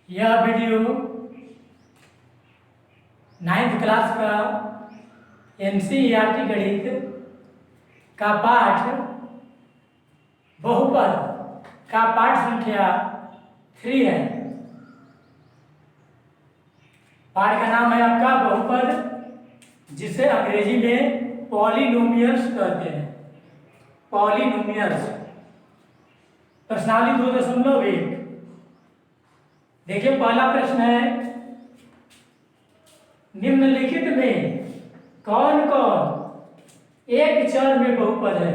यह video 9th class का NCERT गणित का पाठ बहुपद का पाठ संख्या 3 है। पाठ का नाम है आपका बहुपद, जिसे अंग्रेजी में पॉलिनोमियल्स कहते हैं। पॉलिनोमियल्स। प्रश्नावली 2.1। देखिए, पहला प्रश्न है, निम्नलिखित में कौन कौन एक चर में बहुपद है।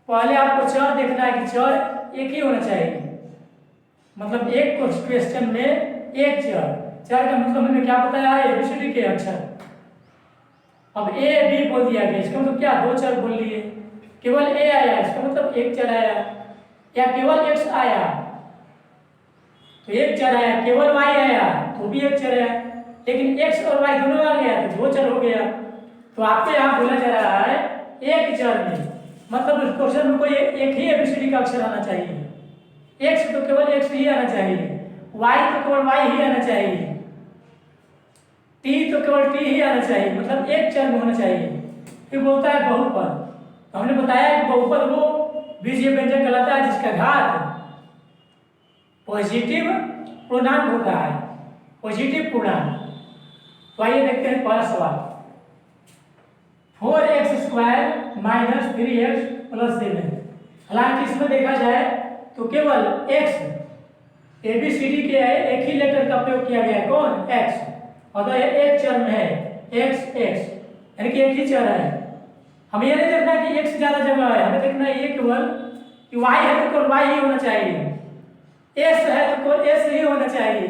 पहले आपको चर देखना है कि चर एक ही होना चाहिए, मतलब एक क्वेश्चन में एक चर। चर का मतलब हमने क्या बताया है, ABCD के अक्षर। अब A B बोल दिया गया, इसका मतलब क्या, दो चर बोल लिए। केवल A आया, इसका मतलब एक चर आया, या केवल X आया तो एक चर आया, केवल Y आया तो भी एक चर आया, लेकिन X और Y दोनों आ गया तो दो चर हो गया। तो आपको यहाँ बोला जा रहा है एक चर में, मतलब उस क्वेश्चन में कोई एक ही ABCD का अक्षर आना चाहिए। X तो केवल X ही आना चाहिए, Y तो केवल Y ही आना चाहिए, T तो केवल T ही आना चाहिए, मतलब एक चर में होना चाहिए। फिर बोलता है बहुपद। तो हमने बताया कि बहुपद वो बीजीय व्यंजक कहलाता है जिसका घात पॉजिटिव पूर्णांक होता है, पॉजिटिव पूर्णांक। तो आइए देखते हैं पहला सवाल। 4x² - 3x + 7। हालांकि इसमें देखा जाए तो केवल x ABCD के एक ही लेटर का प्रयोग किया गया है, कौन, x। और तो एक चर में है x यानी कि एक ही चर है। हमें यह नहीं देखना कि x ज्यादा जगह है, हमें देखना है ये केवल कि y है तो केवल y ही होना चाहिए, S है तो केवल S ही होना चाहिए,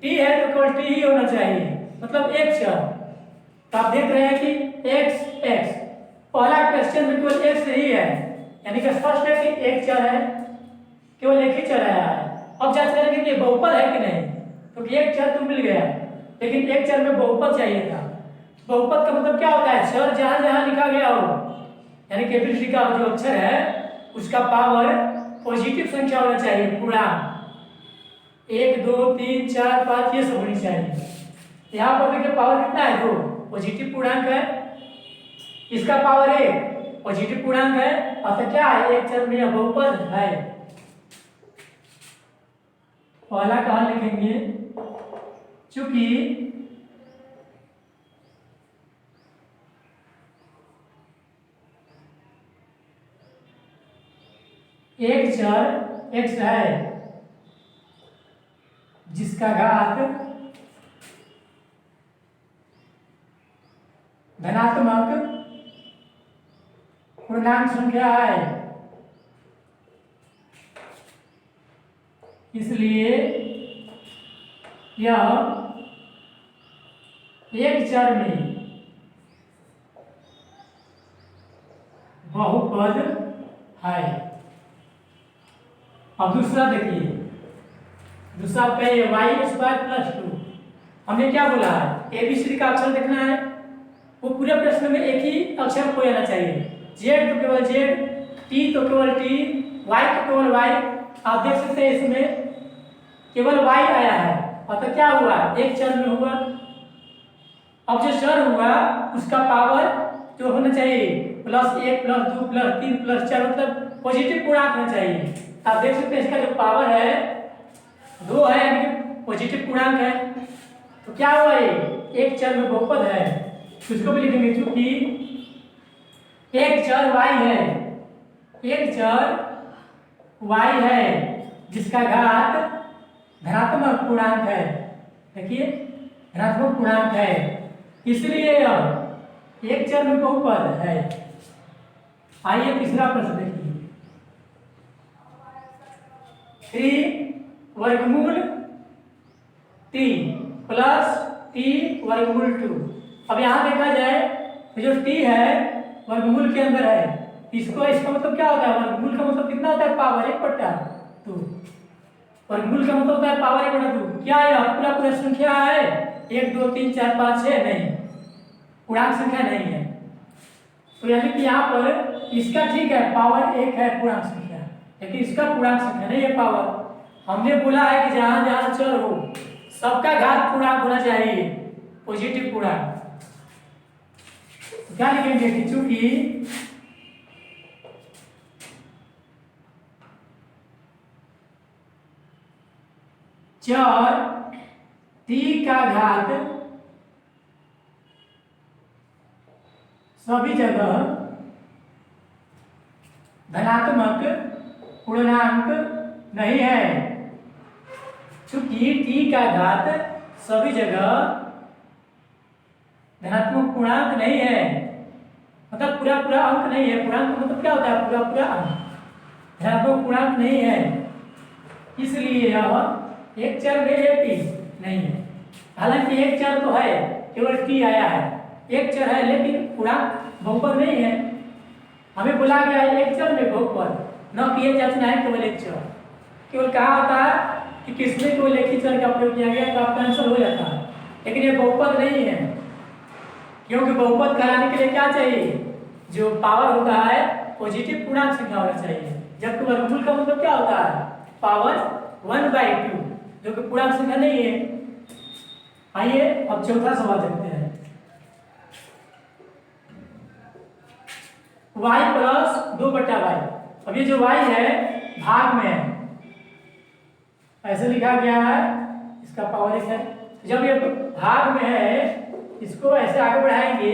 T है तो केवल T ही होना चाहिए, मतलब एक चर। तो आप देख रहे हैं कि x पहला क्वेश्चन में केवल x ही है, यानी कि स्पष्ट है कि एक चर है, केवल एक ही चर आया है। अब जांच करेंगे कि बहुपद है कि नहीं, तो एक चर तो मिल गया, लेकिन एक चर में बहुपद चाहिए था। बहुपद का मतलब क्या होता है, चर जहां जहां लिखा गया हो, यानी कि ABCD का जो अक्षर है उसका पावर पॉजिटिव संख्या होना चाहिए, पूर्णांक 1 2 3 4 5 ये सब होनी चाहिए। यहाँ पर देखिए पावर कितना है, 2, पॉजिटिव पूर्णांक है। इसका पावर 1 पॉजिटिव पूर्णांक है, अतः क्या है, एक चर में बहुपद है। पहला कहाँ लिखेंगे, चूंकि एक चर x है जिसका घात धनात्मक पूर्णांक संख्या है, इसलिए यह एक चर में बहुपद है। अब दूसरा देखिए, दूसरा पे y² + 2। हमने क्या बोला है, ABCD का अक्षर देखना है, वो पूरे प्रश्न में एक ही अक्षर को आना चाहिए। Z तो केवल Z, T तो केवल T, Y तो केवल Y। आप देख सकते हैं इसमें केवल Y आया है, अतः क्या हुआ, एक चर में हुआ। अब जो चर हुआ उसका पावर जो होना चाहिए +1 + 2 + 3 + 4, मतलब पॉजिटिव पूर्णांक होना चाहिए। आप देख सकते हैं इसका जो पावर है 2 है, यानी कि पॉजिटिव पूर्णांक है। तो क्या हुआ, ये एक चर में बहुपद है, उसको भी लिखेंगे। चूंकि एक चर y है, एक चर y है जिसका घात धनात्मक पूर्णांक है, देखिए धनात्मक पूर्णांक है, इसलिए अब एक चर में बहुपद है। आइए तीसरा प्रश्न देखिए, 3 t + t√2। अब यहाँ देखा जाए तो जो t है वर्गमूल के अंदर है, इसका मतलब क्या होता है, वर्गमूल का मतलब कितना होता है, पावर 1/2। वर्गमूल का मतलब होता है पावर 1/2। क्या यह पूरा संख्या है, 1 2 3 4 5 6, नहीं, पूर्णांक संख्या नहीं है। तो यानी कि यहाँ पर इसका ठीक है पावर 1 है पूर्णांक संख्या, लेकिन इसका पूर्णांक संख्या नहीं है पावर। हमने बोला है कि जहां जहां चर हो सबका घात पूर्णांक होना चाहिए, पॉजिटिव पूर्णांक। क्या लिखेंगे कि चूंकि चर t का घात सभी जगह धनात्मक पूर्णांक नहीं है। चूंकि t का घात सभी जगह धनात्मक पूर्णांक नहीं है, मतलब पूरा पूरा अंक नहीं है। पूर्णांक मतलब क्या होता है? पूरा पूरा अंक। धनात्मक पूर्णांक नहीं है, इसलिए यह एक चर में टी नहीं है। हालांकि एक चर तो है, केवल टी आया है, एक चर है लेकिन पूर्णांक बहुपद नहीं है। हमें बोला गया है एक चर में बहुपद, न कि ये जांचना है केवल एक चर। केवल कहा होता है कि किसमें केवल एक ही चर का प्रयोग किया गया तो आपका आंसर हो जाता है, लेकिन ये बहुपद नहीं है। क्योंकि बहुपद कराने के लिए क्या चाहिए? जो पावर होता है पॉजिटिव पूर्णांक संख्या होना चाहिए, जबकि वर्गमूल का मतलब क्या होता है? पावर 1/2, जो कि पूर्णांक संख्या नहीं है। आइए अब चौथा सवाल देखते हैं। y plus 2/y। अब ये जो y है भाग में है, ऐसे लिखा गया है, इसका पावर एक है। जब ये भाग में है, इसको ऐसे आगे बढ़ाएंगे,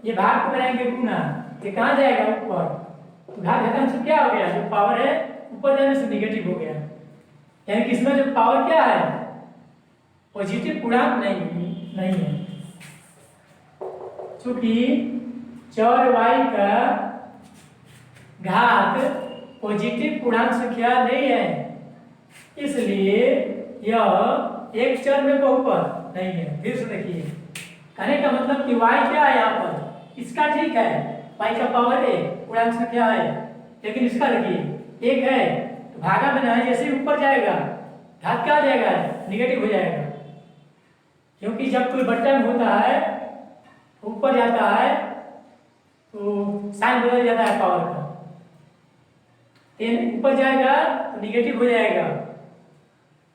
ये भाग को बनाएंगे गुना, ये कहाँ जाएगा? ऊपर। तो भाग घटाने से क्या हो गया? जो पावर है ऊपर जाने से निगेटिव हो गया, यानी कि इसमें जो पावर क्या है? पॉजिटिव पूर्णांक नहीं है। चूंकि चर y का घात पॉजिटिव पूर्णांक संख्या नहीं है, इसलिए यह एक चर में बहुपद नहीं है। फिर से देखिए, कहने का मतलब कि y क्या है यहाँ पर? इसका ठीक है, y का पावर एक पूर्णांक संख्या है, लेकिन इसका देखिए एक है, तो भागा में है, जैसे ही ऊपर जाएगा घात क्या हो जाएगा? निगेटिव हो जाएगा। क्योंकि जब कोई बटन होता है ऊपर जाता है तो साइन बदल जाता है पावर का, ऊपर जाएगा तो निगेटिव हो जाएगा,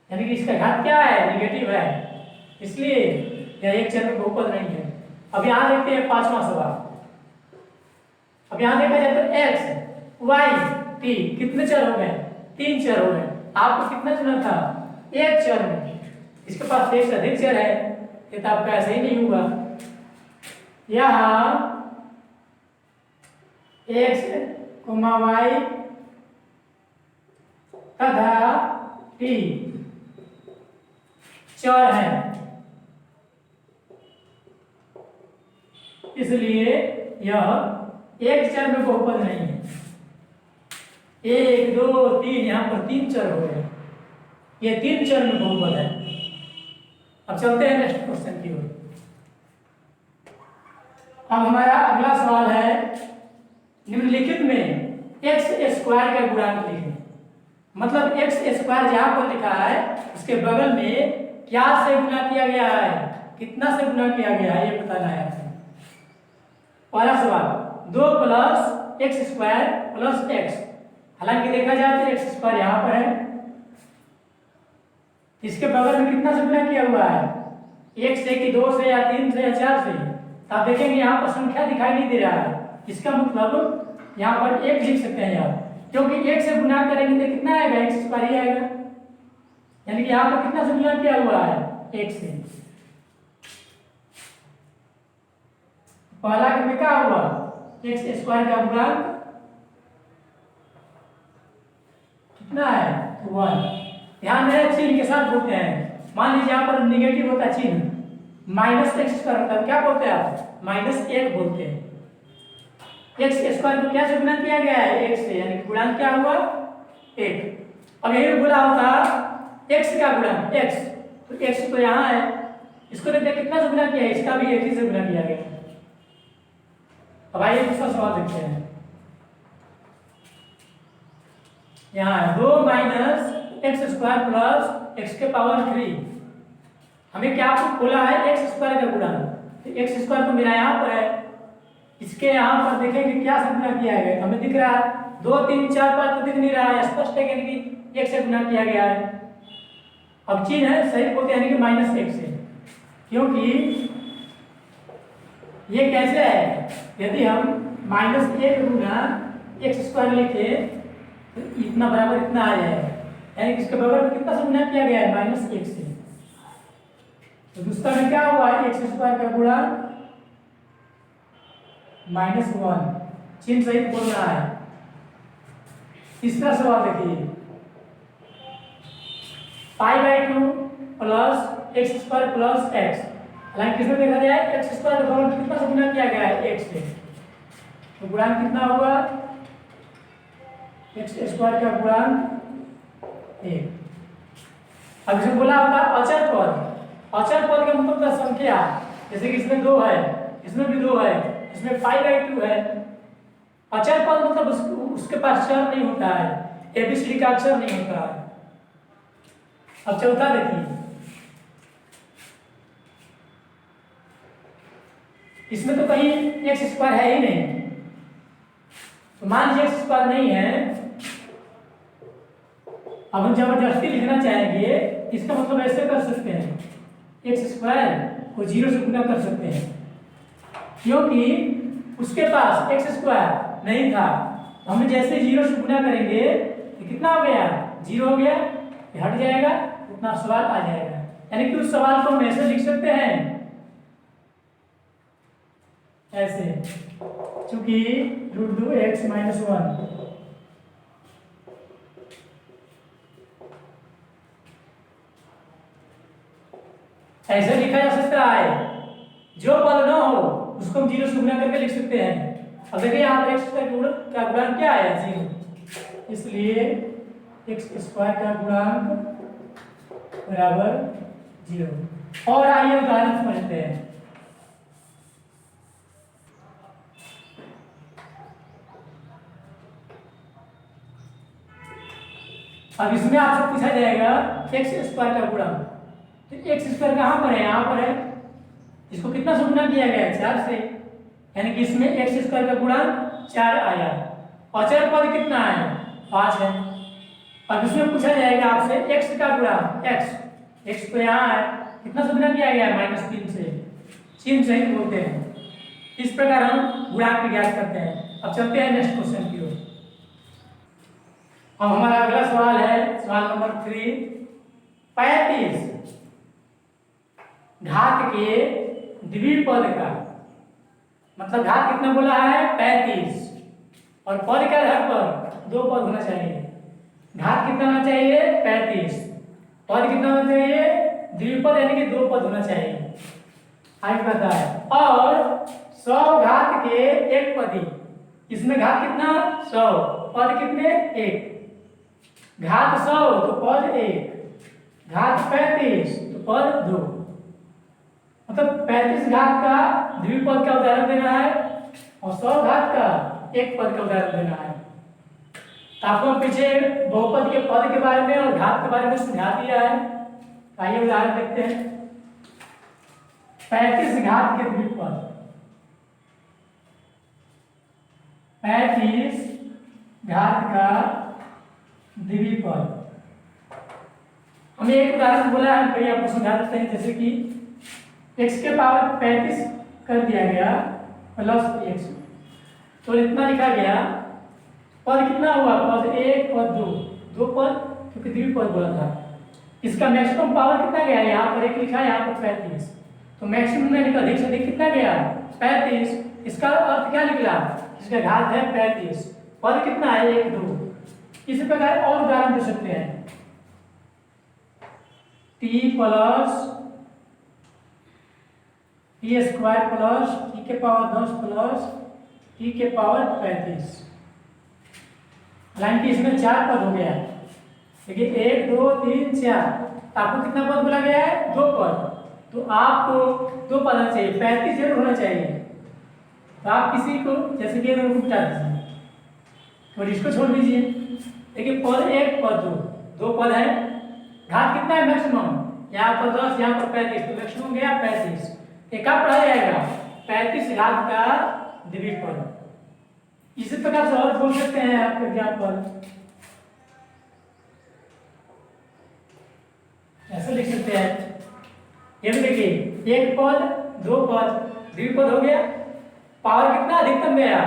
यानी कि इसका घात क्या है? निगेटिव है, इसलिए यह एक चर में बहुपद नहीं है। अब यहाँ देखते हैं पांचवा सवाल। अब यहाँ देखा जाए तो x, y, t कितने चर हो गए? 3 चर हो गए। आपको कितना चुना था? एक चर में। इसके पास एक से अधिक चर है, ये तो आपका ऐसे ही नहीं होगा। यहाँ x, y तथा t चर है, इसलिए यह एक चर में बहुपद नहीं है। 1 2 3 यहाँ पर 3 चर हो गए, ये 3 चर में बहुपद है। अब चलते हैं नेक्स्ट क्वेश्चन की ओर। अब हमारा अगला सवाल है, निम्नलिखित में x स्क्वायर का गुणांक लिखें। मतलब x स्क्वायर जहां पर लिखा है उसके बगल में क्या से गुना किया गया है, कितना से गुना किया गया है, ये बताना है। पहला सवाल 2 + x² + x। हालांकि देखा जाए तो x स्क्वायर यहाँ पर है, इसके बगल में कितना से गुना किया हुआ है? 1 से कि 2 से या 3 से या 4 से। तो आप देखेंगे यहाँ पर संख्या दिखाई नहीं दे रहा है, इसका मतलब यहाँ पर 1 लिख सकते हैं आप, क्योंकि 1 से गुना करेंगे तो कितना आएगा? x स्क्वायर ही आएगा, यानी कि यहाँ पर कितना से गुना किया हुआ है? 1 से। पहला में क्या हुआ? x स्क्वायर का गुणांक कितना है? 1। ध्यान में चिन्ह के साथ बोलते हैं। मान लीजिए यहाँ पर निगेटिव होता है चिन्ह, -x² होता है, क्या बोलते हैं आप? -1 बोलते हैं। x स्क्वायर को क्या से गुणा किया गया है? 1 से, यानी गुणांक क्या हुआ? 1। अब यही बोला होता x का गुणांक x, तो x तो यहाँ है, इसको देखते कितना से गुणा किया है? इसका भी 1 ही से गुणा किया गया। अब आइए दूसरा सवाल देखते हैं। यहाँ है 2 - x² + x⁻³ हमें क्या खोला है? x² का गुणांक, तो x² तो मेरा यहाँ पर है, इसके यहाँ पर देखेंगे क्या से गुना किया गया, हमें दिख रहा है 2 3 4 5 तो दिख नहीं रहा है, स्पष्ट है कि 1 से गुना किया गया है। अब चिन्ह है सही बोलते हैं, यानी कि -1 से, क्योंकि ये कैसे है, यदि हम -1 गुना x² लिखे तो इतना बराबर इतना आ जाएगा, यानी कि इसके बराबर में कितना से गुणा किया गया है, -1 से। तो दूसरा में क्या हुआ, x² का गुणा -1, चिन्ह सहित बोल रहा है। तीसरा सवाल देखिए, π/2 प्लस x² प्लस x, हालांकि किसमें देखा जाए x² का बराबर कितना से गुणा किया गया है, 1 से, तो गुणांक कितना होगा, x² का गुणांक 1। अब इसे बोला होता अचर पद, अचर पद का मतलब संख्या, जैसे कि इसमें 2 है, इसमें भी 2 है, इसमें π/2 है। अचर पद मतलब उसके पास चर नहीं होता है, ABCD का अक्षर नहीं होता है। अब चौथा देखिए, इसमें तो कहीं x² है ही नहीं, तो मान लीजिए x² नहीं है, अब हम जबरदस्ती लिखना चाहेंगे, इसका मतलब ऐसे कर सकते हैं, x² को 0 से गुणा कर सकते हैं, क्योंकि उसके पास x² नहीं था, हम जैसे 0 से गुणा करेंगे तो कितना हो गया, 0 हो गया, ये हट जाएगा, उतना सवाल आ जाएगा। यानी कि उस सवाल को हम ऐसे लिख सकते हैं, ऐसे, चूंकि √2x - 1 ऐसे लिखा जा सकता है। जो पद न हो उसको हम 0 से गुणा करके लिख सकते हैं। अब देखिए यहाँ पर x² का गुणांक क्या आया, 0, इसलिए x² का गुणांक बराबर 0। और आइए उदाहरण समझते हैं। अब इसमें आपसे पूछा जाएगा x² का गुणांक, तो x² कहाँ पर है, यहाँ पर है, इसको कितना से गुणा किया गया है, 4 से, यानी कि इसमें x² का गुणांक 4 आया। अचर पद कितना है, 5 है। अब इसमें पूछा जाएगा आपसे x का गुणांक, x तो यहाँ है, कितना से गुणा किया गया है, -3 से, चिन्ह सहित बोलते हैं। इस प्रकार हम गुणांक ज्ञात करते हैं। अब चलते हैं नेक्स्ट क्वेश्चन की ओर। अब हमारा अगला सवाल है सवाल नंबर 3, 35 घात के द्विपद का, मतलब घात कितना बोला है, 35, और पद के आधार पर 2 पद होना चाहिए। घात कितना होना चाहिए, 35, पद कितना होना चाहिए, द्विपद, यानी कि 2 पद होना चाहिए। आगे कहता है, और 100 घात के 1 पदी, इसमें घात कितना, 100, पद कितने, 1, घात 100 तो पद 1, घात 35 तो पद 2, मतलब 35 घात का द्विपद का उदाहरण देना है और 100 घात का 1 पद का उदाहरण देना है। तो आपको पीछे बहुपद के पद के बारे में और घात के बारे में समझा दिया है। आइए उदाहरण देखते हैं। 35 घात के द्विपद, 35 घात का द्विपद, हमें एक उदाहरण बोला है, कहीं आपको समझा देते हैं। जैसे कि x के पावर 35 कर दिया गया प्लस x, तो इतना लिखा गया, पद कितना हुआ, पद 1, पद 2, 2 पद, क्योंकि द्विपद बोला था। इसका मैक्सिमम पावर कितना गया, यहाँ पर 1 लिखा है, यहाँ पर 35, तो मैक्सिमम में अधिक से अधिक कितना गया, 35। इसका अर्थ क्या निकला, इसका घात है 35, पद कितना है, 1, 2। इसी प्रकार और उदाहरण दे सकते हैं, t plus t² plus t के पावर 10 प्लस t के पावर 35, हालांकि इसमें 4 पद हो गया। देखिए 1, 2, 3, 4, आपको कितना पद बोला गया है, 2 पद, तो आपको 2 पद आना चाहिए, 35 जरूर होना चाहिए। तो आप किसी को जैसे कि मिटा दीजिए और इसको छोड़ दीजिए। देखिए पद 1, पद 2, 2 पद है, घात कितना है मैक्सिमम, यहाँ पर 10, यहाँ पर 35, तो मैक्सिमम गया 35। एक आप पढ़ा जाएगा 35 घात का द्विपद। इसी प्रकार से और बोल सकते हैं आप एग्जाम्पल, ऐसा ऐसे लिख सकते हैं। ये भी देखिए, एक पद, दो पद, द्विपद हो गया। पावर कितना अधिकतम गया,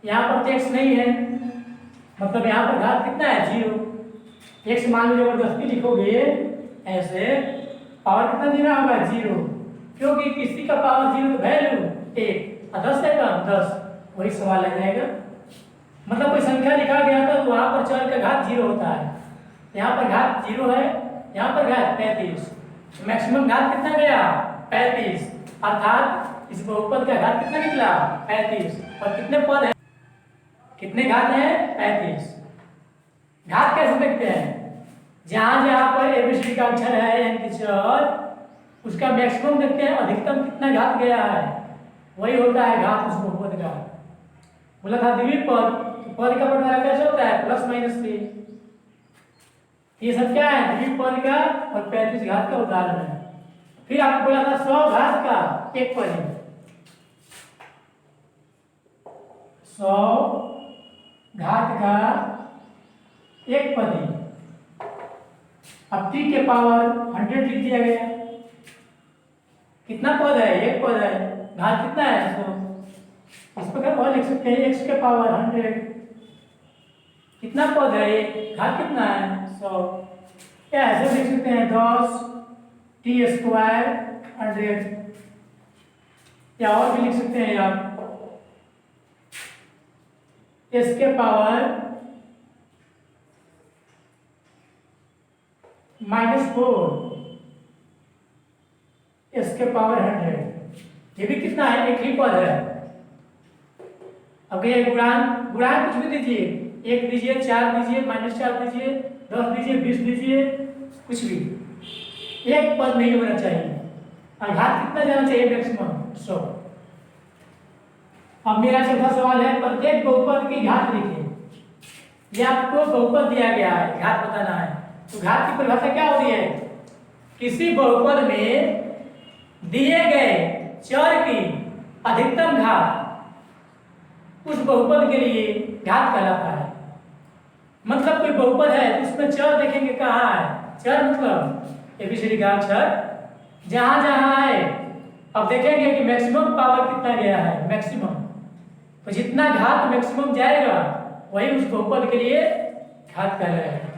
यहाँ पर एक्स नहीं है, मतलब यहाँ पर घात कितना है, 0। एक्स मान लो जबरदस्ती लिखोगे ऐसे, पावर कितना देना होगा, 0, क्योंकि किसी का पावर 0 तो वैल्यू 1 और 10 है कम 10, वही सवाल आ जाएगा। मतलब कोई संख्या लिखा गया था तो वहां पर चर का घात 0 होता है, यहाँ पर घात 0 है, यहाँ पर घात 35, तो मैक्सिमम घात कितना गया, 35, अर्थात इस बहुपद का घात कितना निकला, 35। और कितने पद है, कितने घात हैं, 35। घात कैसे देखते हैं, जहां जहां पर एबीसीडी का अक्षर है यानी कि चर, उसका मैक्सिमम देखते हैं, अधिकतम कितना घात गया है, वही होता है घात उस बहुपद का। बोला था द्विपद, तो पद का बंटवारा कैसे होता है, +-3। ये सब क्या है, द्विपद का और 35 घात का उदाहरण है। फिर आपको बोला था 100 घात का एक पद है, 100 घात का एक पद है। अब t के पावर 100 लिख दिया गया, कितना पद है, एक पद है, घात कितना है, 100। इस प्रकार और लिख सकते हैं, x के पावर 100, कितना पद है, एक, घात कितना है, 100। या ऐसे लिख सकते हैं 10 t² 100, या और भी लिख सकते हैं आप, s के पावर -4 s के पावर 100, ये भी कितना है, एक ही पद है। अब ये गुणान कुछ भी दीजिए, 1 दीजिए, 4 दीजिए, -4 दीजिए, 10 दीजिए, 20 दीजिए, कुछ भी, एक पद नहीं होना चाहिए। और घात कितना जाना चाहिए, मैक्सिमम 100। अब मेरा चौथा सवाल है, प्रत्येक बहुपद की घात लिखिए। ये आपको बहुपद दिया गया है, घात बताना है, तो घात की परिभाषा क्या होती है, किसी बहुपद में दिए गए चर की अधिकतम घात उस बहुपद के लिए घात कहलाता है। मतलब कोई बहुपद है तो उसमें चर देखेंगे कहाँ है, चर मतलब एबीसीडी का अक्षर जहां जहां है। अब देखेंगे कि मैक्सिमम पावर कितना गया है, मैक्सिमम, तो जितना घात मैक्सिमम जाएगा वही उस बहुपद के लिए घात कहलाएगा।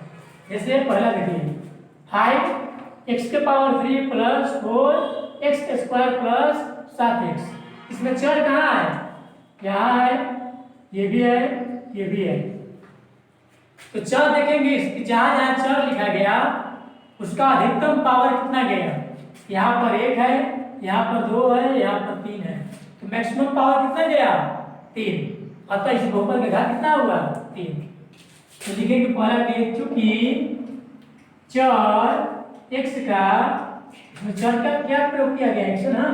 जैसे पहला देखिए, 5 x के पावर 3 + 4 x² + 7x, इसमें चर कहाँ है, यहाँ है, ये भी है, ये भी है। तो चर देखेंगे, जहां जहां चर लिखा गया उसका अधिकतम पावर कितना गया, यहाँ पर 1 है, यहाँ पर 2 है, यहाँ पर 3 है, तो मैक्सिमम पावर कितना गया, 3। अतः इस बहुपद का घात कितना हुआ, 3। तो लिखेंगे पहला कि चूंकि चर x का, चर का क्या प्रयोग किया गया, x ना,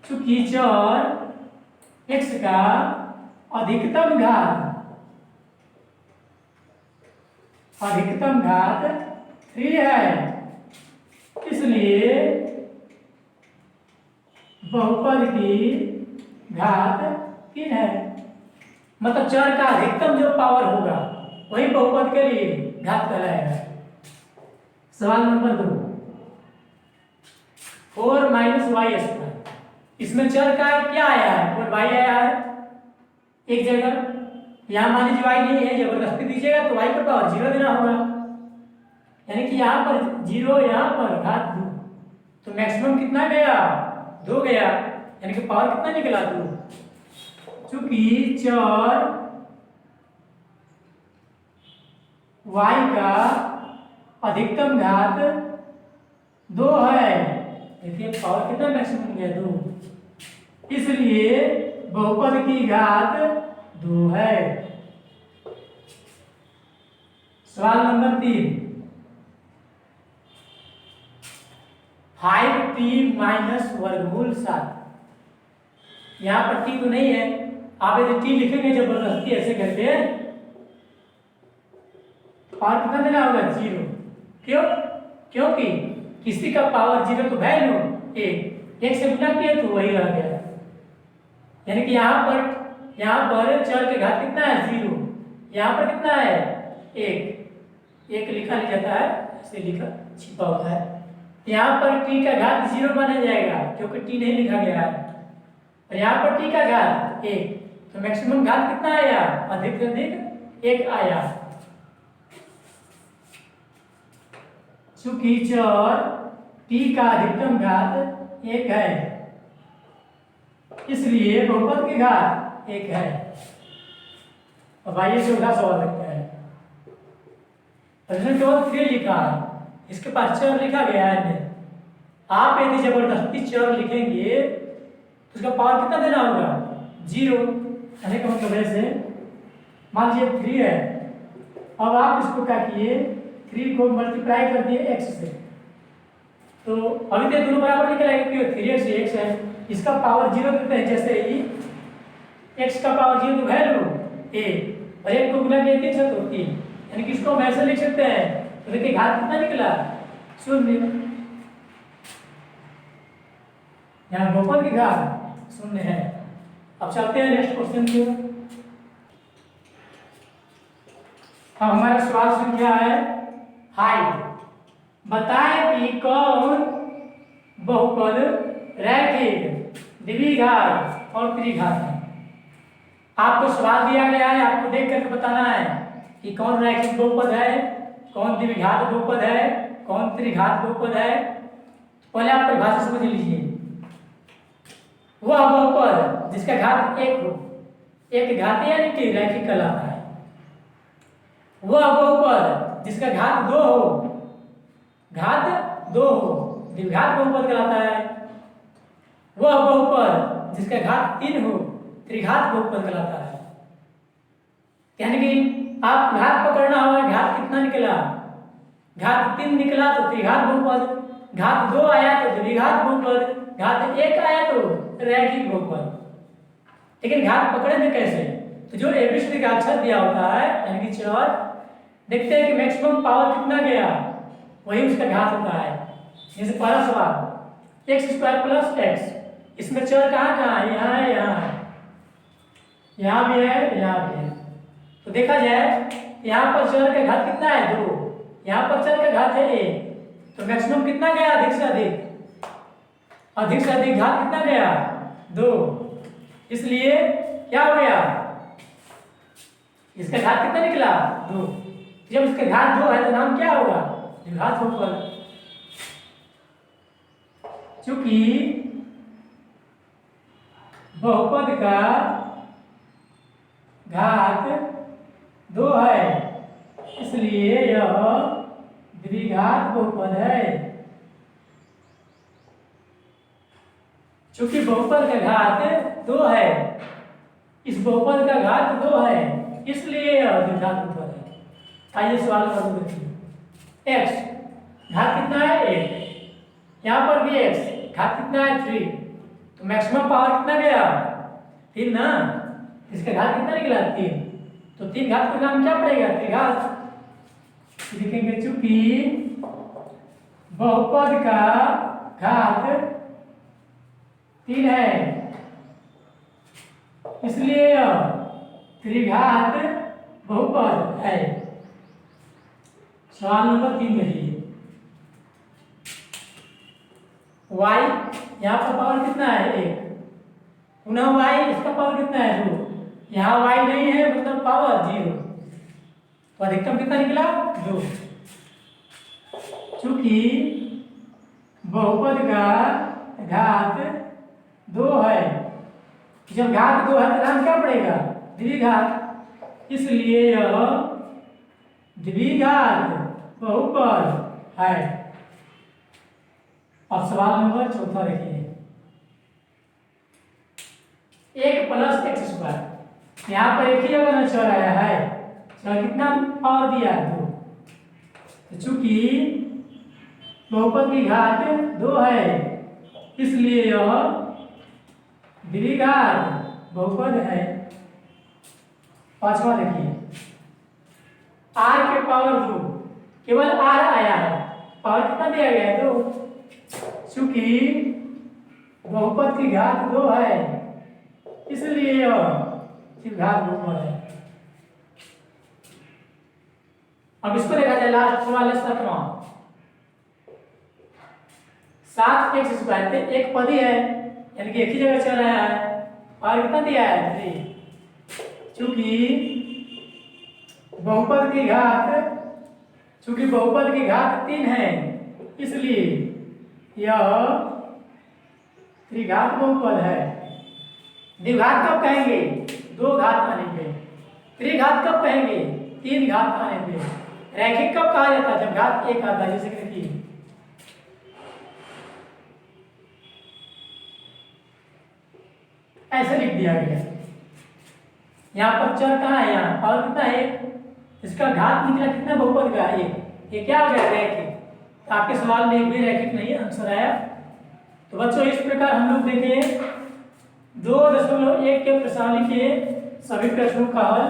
चूंकि चर x का अधिकतम घात 3 है, इसलिए बहुपद की घात 3 है। मतलब चर का अधिकतम जो पावर होगा वही बहुपद के लिए घात कहलाएगा। सवाल नंबर 2, 4 - y², इसमें चर का क्या आया है, 4y आया है एक जगह, यहाँ मान लीजिए y नहीं है, जबरदस्ती दीजिएगा तो y का पावर 0 देना होगा, यानी कि यहाँ पर 0, यहाँ पर घात 2, तो मैक्सिमम कितना गया, 2 गया, यानी कि पावर कितना निकला, 2। चूंकि चर y का अधिकतम घात 2 है, देखिए पावर कितना मैक्सिमम गया, 2, इसलिए बहुपद की घात 2 है। सवाल नंबर 3, 5t - वर्गमूल 7, यहाँ पर t तो नहीं है, आप यदि t लिखेंगे जबरदस्ती ऐसे करके, पावर कितना देना होगा, 0। क्यों, क्योंकि किसी का पावर 0 तो वैल्यू 1 से गुना किया तो वही रह गया, यानी कि यहाँ पर चर के घात कितना है, 0, यहाँ पर कितना है, 1 लिखा नहीं जाता है से लिखा छिपा होता है। यहाँ पर t का घात 0 माना जाएगा क्योंकि t नहीं लिखा गया है, और यहाँ पर t का घात 1, तो मैक्सिमम घात कितना आया, अधिक से अधिक 1 आया। चूंकि चर t का अधिकतम घात 1 है, इसलिए बहुपद की घात 1 है। अब आइए चौथा सवाल देखते हैं। प्रश्न केवल 3 लिखा है, इसके पास चर लिखा गया है। आप यदि जबरदस्ती चर लिखेंगे तो उसका पावर कितना देना होगा, 0। कहने का मतलब ऐसे मान लीजिए 3 है, अब आप इसको क्या किए, 3 को मल्टीप्लाई कर दिए x से, तो अभी तक दोनों बराबर निकल आएगा क्योंकि 3x x है, इसका पावर 0 देते हैं। जैसे ही x का पावर 0 तो वैल्यू a, और 1 को गुना किया 3 तो 3, यानी कि इसको हम ऐसे लिख सकते हैं। तो देखिए घात कितना निकला, 0। यहाँ बहुपद की घात 0 है। अब चलते हैं नेक्स्ट क्वेश्चन की ओर। अब हमारा सवाल संख्या है हाइट। बताएं कि कौन बहुपद रैखिक, द्विघात और त्रिघात है। आपको सवाल दिया गया है, आपको देख करके बताना है कि कौन रैखिक बहुपद है, कौन द्विघात बहुपद है, कौन त्रिघात बहुपद है। पहले आप परिभाषा समझ लीजिए। वह बहुपद जिसका घात 1 हो, एक घात यानी कि रैखिक कहलाता है। वह बहुपद जिसका घात 2 हो, घात 2 हो, द्विघात बहुपद कहलाता है। वह बहुपद जिसका घात 3 हो, त्रिघात बहुपद कहलाता है। यानी कि आप घात पकड़ना होगा, घात कितना निकला, घात 3 निकला तो त्रिघात बहुपद, घात 2 आया तो द्विघात बहुपद, घात 1 आया तो रैखिक बहुपद। लेकिन घात पकड़ेंगे कैसे, तो जो एबीसीडी का अक्षर दिया होता है यानी कि चर, देखते हैं कि मैक्सिमम पावर कितना गया, वही उसका घात होता है। जैसे पहला सवाल x² + x, इसमें चर कहाँ है, यहाँ है, यहाँ है, यहाँ भी है, यहाँ भी है। तो देखा जाए यहाँ पर चर का घात कितना है, 2, यहाँ पर चर का घात है 1, तो मैक्सिमम कितना गया, अधिक से अधिक, अधिक से अधिक घात कितना गया, 2। इसलिए क्या हो गया, इसका घात कितना निकला, 2। जब इसका घात 2 है तो नाम क्या होगा, द्विघात बहुपद। चूंकि बहुपद का घात 2 है, इसलिए यह द्विघात बहुपद है। चूंकि बहुपद का घात 2 है, इस बहुपद का घात 2 है, इसलिए यह द्विघात बहुपद है। आइए सवाल का उत्तर देखिए। x घात कितना है, 1, यहाँ पर भी x घात कितना है, 3, तो मैक्सिमम पावर कितना गया, 3 ना, इसका घात कितना निकला, 3, तो 3 घात का नाम क्या पड़ेगा, त्रिघात। लिखेंगे चूंकि बहुपद का घात 3 है, इसलिए यह त्रिघात बहुपद है। सवाल नंबर 3 देखिए। y यहाँ पर पावर कितना है, 1, पुनः y इसका पावर कितना है, 2, यहाँ y नहीं है मतलब पावर 0, तो अधिकतम कितना निकला, 2। चूंकि बहुपद का घात 2 है, जब घात 2 है तो नाम क्या पड़ेगा, द्विघात, इसलिए यह द्विघात बहुपद है। अब सवाल नंबर 4 देखिए। 1 + x², यहाँ पर एक ही जगह ना चर आया है, चर कितना पावर दिया, 2। तो चूंकि बहुपद की घात 2 है, इसलिए यह द्विघात बहुपद है। 5वां देखिए। r के पावर 2, केवल r आया है, पावर कितना दिया गया है, 2। चूंकि बहुपद की घात 2 है, इसलिए यह द्विघात बहुपद है। अब इसको देखा जाए लास्ट सवाल 7वां। 7x² पे एक पद ही है, यानी कि एक ही जगह चल रहा है। और कितना दिया है 3। चूंकि बहुपद की घात 3 है, इसलिए यह त्रिघात बहुपद है। द्विघात कब कहेंगे? 2 घात आने पे। त्रिघात कब कहेंगे? 3 घात आने पे। रैखिक कब कहा जाता है? जब घात 1 आता है, जैसे कि देखिए ऐसे लिख दिया गया। यहाँ पर चर कहाँ है? यहाँ और कितना है? इसका घात निकला कितना बहुपद का? 1। ये क्या हो गया? रैखिक। आपके सवाल में एक भी रैखिक नहीं आंसर आया। तो बच्चों इस प्रकार हम लोग देखें 2.1 के प्रश्नावली के सभी प्रश्नों का हल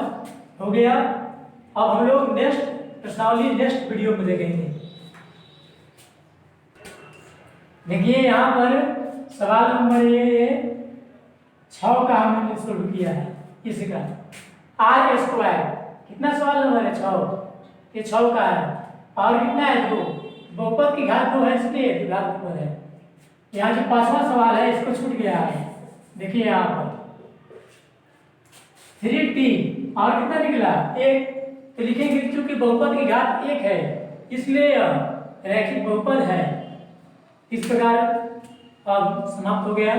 हो गया। अब हम लोग नेक्स्ट प्रश्नावली नेक्स्ट वीडियो में देखेंगे। देखिए यहाँ पर सवाल नंबर ये 6 का हमने शुरू किया है। इसका r²। कितना सवाल नंबर है? 6। ये 6 का है। और कितना है? 2। बहुपद की घात 2 है, इसलिए द्विघात बहुपद है। यहाँ जो 5वां सवाल है इसको छूट गया है। देखिए यहाँ पर 3t और कितना निकला? 1। तो लिखेंगे क्योंकि बहुपद की घात 1 है, इसलिए यह रैखिक बहुपद है। इस प्रकार अब समाप्त हो गया।